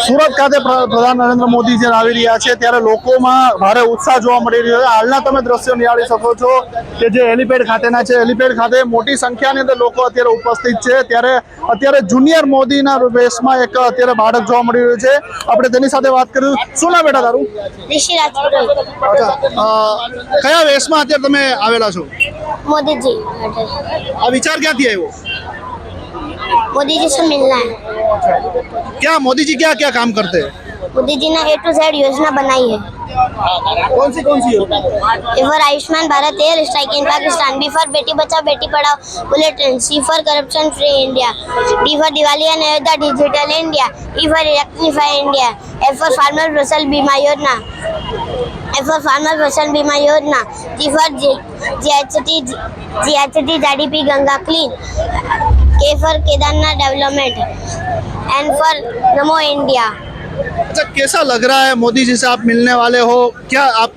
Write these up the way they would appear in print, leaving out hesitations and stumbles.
સુરત ખાતે પ્રધાન નરેન્દ્ર મોદી જે આવી રહ્યા છે ત્યારે લોકોમાં ભારે ઉત્સાહ જોવા મળી રહ્યો છે। હાલના તમે દ્રશ્યો નિહાળી શકો છો કે જે હેલીપેડ ખાતેના છે। હેલીપેડ ખાતે મોટી સંખ્યાની અંદર લોકો અત્યારે ઉપસ્થિત છે। ત્યારે અત્યારે જુનિયર મોદીના વેશમાં એક અત્યારે બાળક જોવા મળી રહ્યું છે। આપણે તેની સાથે વાત કરીશું। શું નામ બેટા તારું? કયા વેશમાં અત્યારે તમે આવેલા છો? मोदी जी આ વિચાર ક્યાંથી આવ્યો? मोदी जी से मिलना है। क्या मोदी जी क्या क्या काम करते हैं? मोदी जी ने A to Z योजना बनाई है। कौन सी योजना? A for Ayushman Bharat, air strike in Pakistan, B for Beti Bachao Beti Padhao bullet train, C for corruption free India, D for Diwali and Ayodhya digital India, E for electrify India, F for farmer फसल बीमा योजना, F for फार्मर फसल बीमा योजना, G for GHT ZDP Ganga clean, K for Kedarnath development, N for NaMo India. अच्छा, कैसा लग रहा है मोदी जी से आप मिलने वाले हो? क्या आप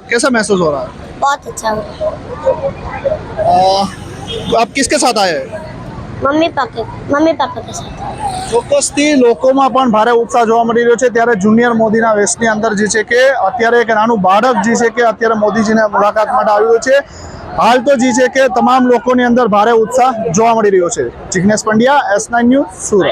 कैसा महसूस हो रहा है? बहुत अच्छा हुआ। तो आप किसके साथ आए हैं? मम्मी पापा के साथ। ચોક્કસથી લોકોમાં પણ ભારે ઉત્સાહ જોવા મળી રહ્યો છે। ત્યારે જુનિયર મોદીના વેશની અંદર જે છે કે અત્યારે એક નાનું બાળક જે છે કે અત્યારે મોદીજીને મુલાકાત માટે આવ્યું છે। હાલ તો જે છે કે તમામ લોકોની અંદર ભારે ઉત્સાહ જોવા મળી રહ્યો છે। Jignesh Pandya, S9 news, Surat.